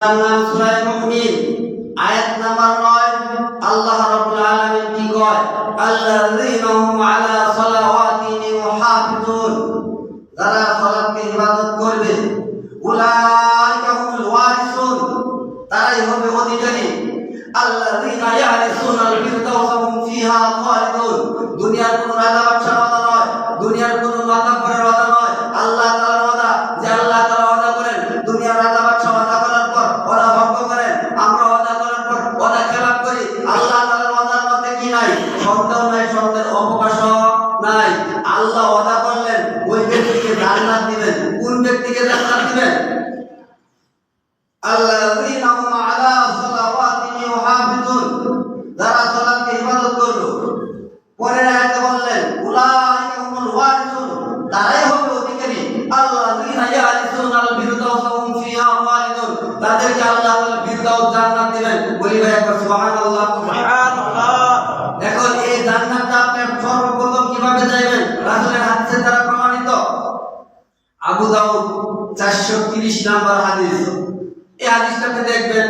নাম সূরা মুমিন আয়াত নাম্বার 9 আল্লাহ রাব্বুল আলামিন কি কয় আল্লাযীনা হুম আলা সালাওয়াতিহিম মুহাফিজুন যারা সালাতকে ইবাদত করবে উলাইকা হুমুল ওয়ারিসুন তারাই হবে অধিকারী আল্লাযীনা ইয়ারিসুনাল ফিরদাউসা হুম ফিহা খালিদুন দুনিয়ার কোন রাজা বাদশার ওয়াদা নয় দুনিয়ার কোন মাতাব্বরের ওয়াদা নয় আল্লাহ তাআলার ওয়াদা যে আল্লাহ তাআলা ওয়াদা করেন দুনিয়ার রাজা বাদশা ওয়াদা করার পর ওয়াদা ভঙ্গ করেন আমরা ওয়াদা করার পর ওয়াদা খেলাপ করি আল্লাহ তাআলার ওয়াদার মধ্যে কি নাই সন্দেহ নাই সন্দেহের অবকাশ নাই আল্লাহ ওয়াদা করলেন ওই ব্যক্তিকে জান্নাত দিবেন কোন ব্যক্তিকে জান্নাত দিবেন আল্লাযীনা হুম আলা সালাওয়াতিহিম মুহাফিজুন যারা সালাতকে ইবাদত করলো পরের আয়াতে বললেন উলাইকা হুমুল ওয়ারিসুন তারাই হবে অধিকারী আল্লাযীনা ইয়ারিসুনাল ফিরদাউসা হুম ফিহা খালিদুন তাদেরকে আল্লাহ তাআলা ফিরদাউস জান্নাত দিবেন বলি ভাই একবার সুবহানাল্লাহ সুবহানাল্লাহ এখন এই জান্নাতটা আপনি সর্বপ্রথম কিভাবে যাবেন রাসূলের হাদিসের দ্বারা প্রমাণিত আবু দাউদ 430 নাম্বার হাদিস এই হাদিসটাতে দেখবেন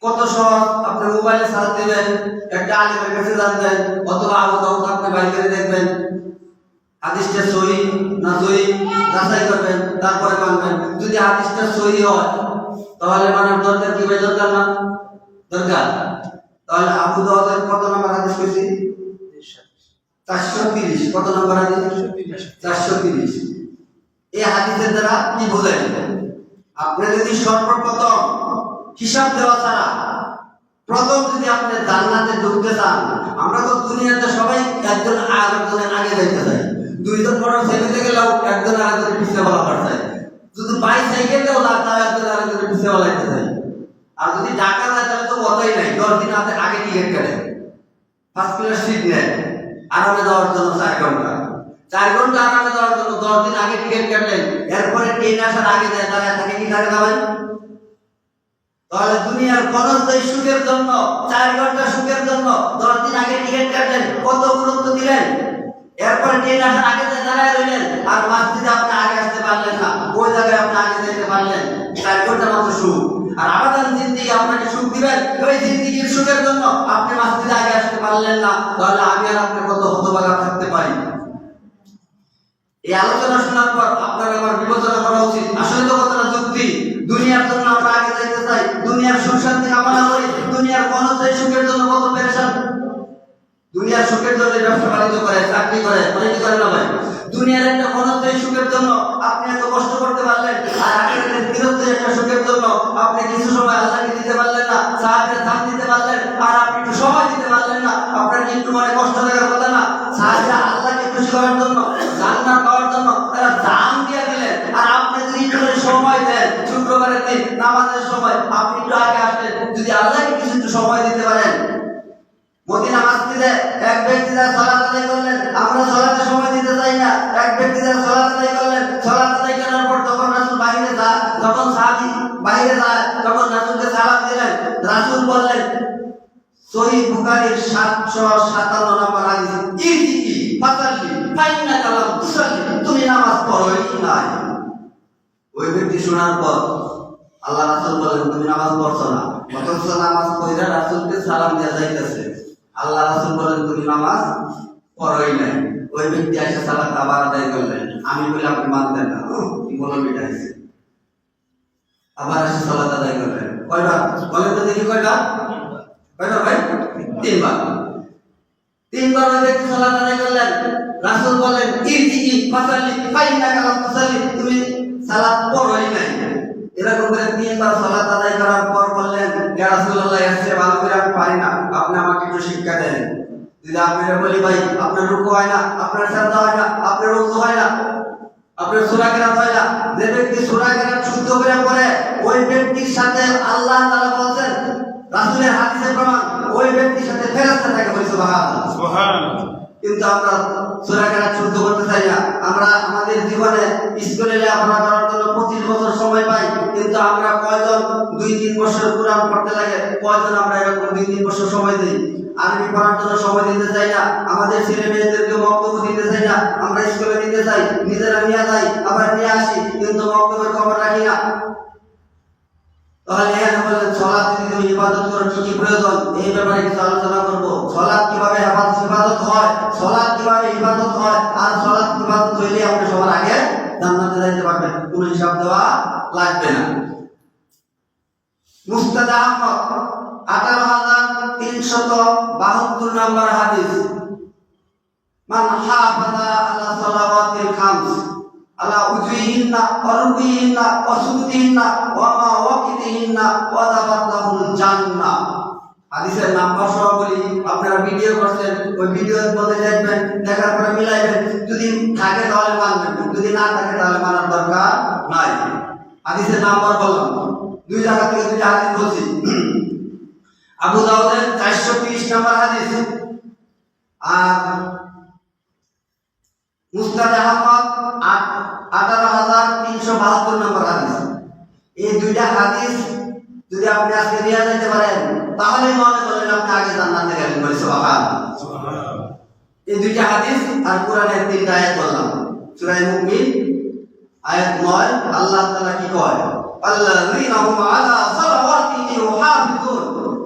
কত সহজ আপনি মোবাইলে সার্চ দিবেন একটা আলেমের কাছে জানবেন অথবা আবু দাউদ আপনি বাইরে করে দেখবেন হাদিসটা সহিহ না সহিহ যাচাই করবেন তারপরে মানবেন যদি হাদিসটা সহিহ হয় তাহলে মানার দরকার কি ভাই দরকার না দরকার তাহলে আবু দাউদের কত নম্বর হাদিস কইছি 430 কত নম্বর হাদিস 430 এই হাদিসের দ্বারা কি বোঝায় আপনি যদি সর্বপ্রথম হিসাব দেওয়া ছাড়া প্রথম যদি আপনি জান্নাতে ঢুকতে চান আমরা তো দুনিয়াতে সবাই একজন আরেকজনের আগে যাইতে চাই দুইজন বড় ছেলেতে গেলেও একজন আরেকজনের পিছিয়ে বলা পড়ছে যদি বাইসাইকেলেও না তাও একজন আরেকজনের পিছিয়ে বলাইতে চাই আর যদি ঢাকা যায় তাহলে তো কথাই নাই 10 দিন আগে টিকিট কাটে ফার্স্ট ক্লাস সিট নেয় আরামে যাওয়ার জন্য 4 ঘন্টা 4 ঘন্টা আরামে যাওয়ার জন্য 10 দিন আগে টিকিট কাটলেন এরপরে ট্রেন আসার আগে যায় তারা থাকে কি থাকে না ভাই তাহলে দুনিয়ার ক্ষণস্থায়ী সুখের জন্য 4 ঘন্টা সুখের জন্য 10 দিন আগে টিকিট কাটলেন কত গুরুত্ব দিলেন এরপরে ট্রেন আসার আগে দাঁড়ায় রইলেন আর মসজিদে আপনি আগে আসতে পারলেন না ওই জায়গায় আপনি আগে যেতে পারলেন 4 ঘন্টা মাত্র সুখ আর আবাদান জিন্দেগি আপনাকে সুখ দিবেন ওই জিন্দেগির সুখের জন্য আপনি মসজিদে আগে আসতে পারলেন না তাহলে আমি আর আপনি কত হতভাগা থাকতে পারি এই আলোচনা শোনার পর আপনার আমার বিবেচনা করা উচিত আসলে তো কতটা যুক্তি দুনিয়ার জন্য আমরা আগে যাইতে চাই দুনিয়ার সুখ শান্তি কামনা করি দুনিয়ার ক্ষণস্থায়ী সুখের জন্য কত পেরেশান দুনিয়ার সুখের জন্য ব্যবসা বাণিজ্য করে চাকরি করে অনেক করে না ভাই দুনিয়ার একটা ক্ষণস্থায়ী সুখের জন্য আপনি এত কষ্ট করতে পারলেন আর আখিরাতের চিরস্থায়ী একটা সুখের জন্য আপনি কিছু সময় আল্লাহকে দিতে পারলেন না সাহায্যের দান দিতে পারলেন আর আপনি একটু সময় দিতে পারলেন না আপনার কি একটু মনে কষ্ট লাগার কথা না সাহায্য আল্লাহকে খুশি করার জন্য জান্নাত পাওয়ার জন্য তারা দান দিয়ে দিলেন আর আপনি যদি একটু সময় দেন শুক্রবারের দিন নামাজের সময় আপনি একটু আগে আসলেন যদি আল্লাহকে কিছু একটু সময় দিতে পারেন মদিনা মসজিদে এক ব্যক্তি যারা সালাত আদায় করলেন আমরা সালাতে সময় দিতে চাই না এক ব্যক্তি যারা সালাত আদায় করলেন সালাত আদায় করার পর তখন রাসূল বাইরে যায় যখন সাহাবী বাইরে যায় তখন রাসূলকে সালাত দিলেন রাসূল বললেন সহিহ বুখারীর 757 নম্বর হাদিস ইরজি ফাসাল্লি ফাইন্নাকা লাম তুসাল্লি তুমি নামাজ পড়োই নাই ওই ব্যক্তি শোনার পর আল্লাহ রাসূল বলেন তুমি নামাজ পড়ছো না অথচ নামাজ পড়া রাসূলকে সালাম দেয়া যাইতেছে আল্লাহ রাসূল বলেন তুমি নামাজ পড়োই নাই ওই ব্যক্তি এসে সালাত আবার আদায় করলেন আমি বলি আপনি মানতেন না কি বলবো এটা আবার এসে সালাত আদায় করলেন কয়বার বলেন তো দেখি কয়বার ভাই তিনবার ওই ব্যক্তি সালাত আদায় করলেন রাসূল বলেন ইরজি ফাসাল্লি ফাইন্নাকা লাম তুসাল্লি তুমি সালাত পড়োই নাই এরকম করে তিনবার সালাত আদায় করার পর বললেন ইয়া রাসূলুল্লাহ এসে ভালো করে আমি পারি না আপনি আমাকে একটু শিক্ষা দেন যদি আপনি বলি ভাই আপনার রুকু হয় না আপনার সাজদা হয় না আপনার রুকু হয় না আপনার সূরা কেরাত হয় না যে ব্যক্তি সূরা কেরাত শুদ্ধ করে পড়ে ওই ব্যক্তির সাথে আল্লাহ তাআলা বলেন রাসূলের হাদিসে প্রমাণ ওই ব্যক্তির সাথে ফেরেশতা থাকে বলি সুবহানাল্লাহ সুবহানাল্লাহ কিন্তু আমরা সূরা কেরাত শুদ্ধ করতে চাই না আমরা আমাদের জীবনে স্কুলে লেখাপড়া করার জন্য 25 বছর সময় পাই কিন্তু আমরা কয়জন 2-3 বছর কোরআন পড়তে লাগে কয়জন আমরা এরকম 2-3 বছর সময় দেই আরবি পড়ার জন্য সময় দিতে চাই না আমাদের ছেলে মেয়েদেরকে বক্তব্য দিতে চাই না আমরা স্কুলে দিতে চাই নিজেরা নিয়ে যাই আবার নিয়ে আসি কিন্তু বক্তব্যের খবর রাখি না তাহলে এখানে বললেন সালাত যদি তুমি ইবাদত করো কি কি প্রয়োজন এই ব্যাপারে কিছু আলোচনা করব। সালাত কিভাবে ইবাদত হয়, সালাত কিভাবে ইবাদত হয়, আর সালাত ইবাদত হইলে আপনি সবার আগে জান্নাতে যাইতে পারবেন, কোনো হিসাব দেওয়া লাগবে না। মুস্তাদ আহমদ 18372 নম্বর হাদিস, মান হাফাযা আলা সালাওয়াতিল খামস আলা উজুহিন্না ওয়া রুকুইহিন্না ওয়া সুজুদিহিন্না ওয়া মাওয়াকিদিহিন্না ওয়া যাবাতাহুল জান্নাহ। হাদিসের নাম্বার সহ বলি, আপনারা ভিডিও করছেন, ওই ভিডিওর মধ্যে দেখবেন, দেখার পরে মিলাইবেন, যদি থাকে তাহলে মানবেন, যদি না থাকে তাহলে মানার দরকার নাই। হাদিসের নাম্বার বললাম, দুই জায়গা থেকে দুইটা হাদিস বলছি। আবু দাউদের 430 নম্বর হাদিস আর মুস্তাদ আহমদ 18372 নম্বর হাদিস। এই দুইটা হাদিস যদি আপনি আজকে নিয়ে যেতে পারেন তাহলে মনে করেন আপনি আগে জান্নাতে গেলেন, বলি সুবহানাল্লাহ। এই দুইটা হাদিস আর কোরআনের 3টা আয়াত বললাম। সূরা মুমিন আয়াত 9, আল্লাহ তাআলা কি কয়, আল্লাযীনা হুম আলা সালাওয়াতিহিম ইউহাফিজুন,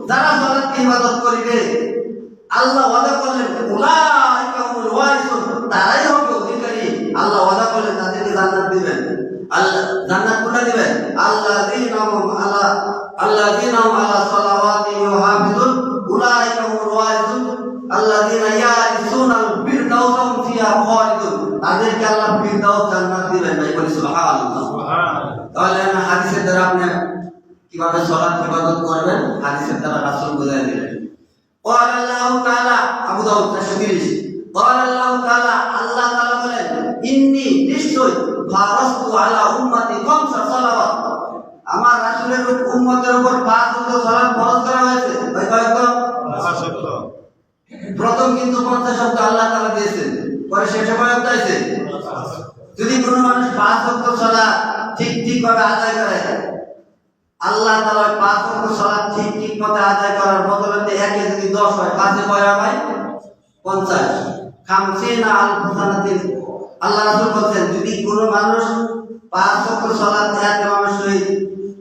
যারা সালাতকে ইবাদত করিবে আল্লাহ ওয়াদা করলেন উলাইকা হুমুল ওয়ারিসুন, তারাই হবে অধিকারী। আল্লাহ ওয়াদা করলেন তাদেরকে জান্নাত দিবেন। আল্লাহ জান্নাত কোনটা দিবেন, আল্লাযীনা হুম আলা সালাওয়াতিহিম ইউহাফিজুন উলাইকা হুমুল ওয়ারিসুন আল্লাযীনা ইয়ারিসুনাল ফিরদাউসা হুম ফিহা খালিদুন, তাদেরকে আল্লাহ ফিরদাউস জান্নাত দিবেন। ভাই বলি সুবহানাল্লাহ। তাহলে হাদিসের দ্বারা আপনি কিভাবে সালাত ইবাদত করবেন হাদিসের দ্বারা রাসূল বুঝায় দিলেন। قال الله تعالى আবু দাউদ 430 قال الله تعالى, আল্লাহ তাআলা বলেন, ইন্নী নিশ্চয় ফারাসতু আলা উম্মতি খামসা সালাওয়াত, আমার রাসূলের উম্মতের উপর 5 ওয়াক্ত সালাত ফরজ করা হয়েছে। ভাই কয়টা? 5 ওয়াক্ত। প্রথম কিন্তু 50 ওয়াক্ত আল্লাহ তাআলা দিয়েছেন, পরে শেষে কয় ওয়াক্ত আছে? যদি কোনো মানুষ 5 ওয়াক্ত সালাত ঠিক ভাবে আদায় করে, আল্লাহ তাআলা 5 ওয়াক্ত সালাত ঠিক মতে আদায় করার বদলে একে যদি 10 হয়, 5 এ কয় হয়? 50। খামসিনা আল-সানাতিন, আল্লাহ রাসূল বলেন যদি কোনো মানুষ 5 ওয়াক্ত সালাত এক ইমামের সহিত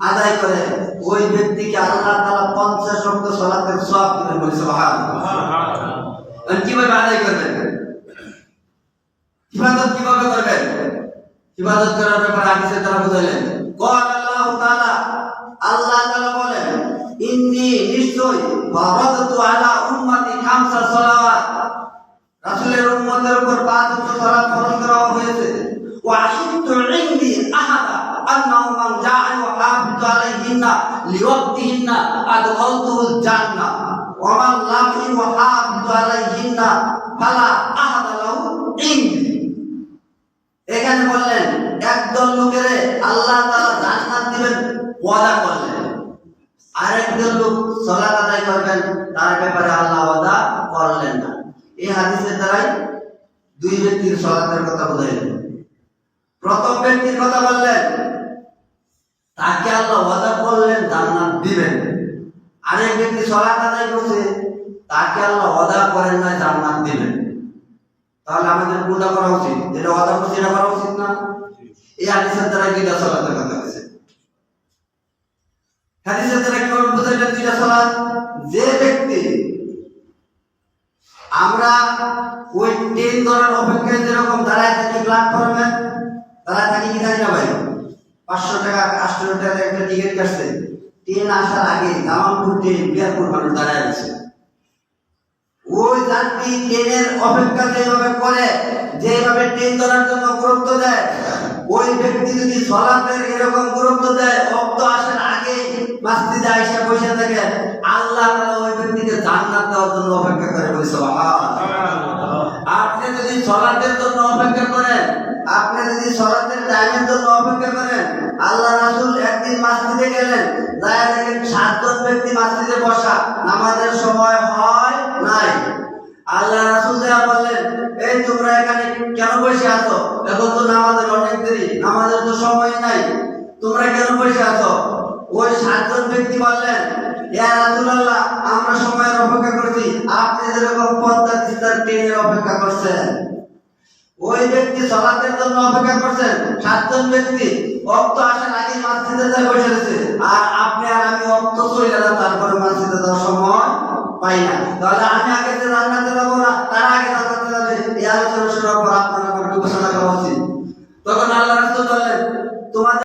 আদায় করে, ওই ব্যক্তিকে আল্লাহ তাআলা 50 ওয়াক্ত সালাতের সওয়াব দিবেন। বলি সুবহানাল্লাহ। কিভাবে আদায় করবেন, ইবাদত কিভাবে করবেন, ইবাদত করার ব্যাপারে হাদিসের দ্বারা বুঝাইলেন। قال الله تعالى, আল্লাহ তাআলা বলেন, ইন্নী নিশ্চয় ফারাদতু আলা উম্মতি খামসা সালাওয়াত, রাসূলের উম্মতের উপর 5 ওয়াক্ত সালাত ফরজ করা হয়েছে। ওয়া আশিদতু ইনদি আহাদা আন্নাহু মান জাআ ইউহাফিজু আলাইহিন্না লিওয়াক্তিহিন্না আদখালতুহুল জান্নাহ ওয়া মান লাম ইউহাফিজু আলাইহিন্না ফালা আহাদা লাহু ইনদি। এখানে বললেন একদল লোকের আল্লাহ তাআলা জান্নাত দিবেন ওয়াদা করলেন, আরেকদল লোক সালাত আদায় করবেন তার ব্যাপারে আল্লাহ ওয়াদা করলেন না। এই হাদিসের দ্বারাই দুই ব্যক্তির সালাতের কথা বুঝাইলেন। প্রথম ব্যক্তির কথা বললেন, তাকে আল্লাহ ওয়াদা করলেন জান্নাত দিবেন। আরেক ব্যক্তি সালাত আদায় করছে, তাকে আল্লাহ ওয়াদা করেন না জান্নাত দিবেন। তাহলে আমাদের কোনটা করা উচিত, যেটা ওয়াদা করছে এটা করা উচিত না? এই হাদিসের দ্বারা দুইটা সালাতের কথা বলেছে। হাদিসের দ্বারা কিভাবে বুঝাইলেন দুইটা সালাত? যে ব্যক্তি আমরা ওই ট্রেন ধরার অপেক্ষায় যেরকম দাঁড়ায় থাকি প্ল্যাটফর্মে, দাঁড়ায় থাকি কি থাকি না ভাই, 500 টাকা 800 টাকা একটা টিকিট কাটছে, ট্রেন আসার আগে জামালপুর ট্রেন বিয়ারপুর মানুষ দাঁড়ায় আছে। ওই যাত্রী ট্রেনের অপেক্ষা যেভাবে করে, যেভাবে ট্রেন ধরার জন্য গুরুত্ব দেয়, ওই ব্যক্তি যদি সালাতের এরকম গুরুত্ব দেয়, ওয়াক্ত আসার আগে মসজিদে আয়েশা বসে থাকে, আল্লাহ তাআলা ওই ব্যক্তিকে জান্নাত দেওয়ার জন্য অপেক্ষা করে। বলি সুবহানাল্লাহ। আপনি যদি সালাতের জন্য অপেক্ষা করেন, আপনি যদি সালাতের টাইমের জন্য অপেক্ষা করেন, আল্লাহ রাসূল একদিন মসজিদে গেলেন, যায় দেখেন 7 জন ব্যক্তি মসজিদে বসা, নামাজের সময় হয় নাই। আল্লাহ রাসূল যা বললেন, এই তোমরা এখানে কেন বসে আছো? এখন তো নামাজের অনেক দেরি, নামাজের তো সময় নাই, তোমরা কেন বসে আছো? ওই 7 জন ব্যক্তি বললেন, ইয়া রাসূলুল্লাহ, আমরা সময়ের অপেক্ষা করছি, আপনি যেরকম পদ্মা তিস্তার ট্রেনের অপেক্ষা করছেন। ওই ব্যক্তি সালাতের জন্য অপেক্ষা করছেন, 7 জন ব্যক্তি ওয়াক্ত আসার আগে মসজিদে যায় বসে আছে, আর আপনি আর তো চলে না, তারপরে মানচিত্র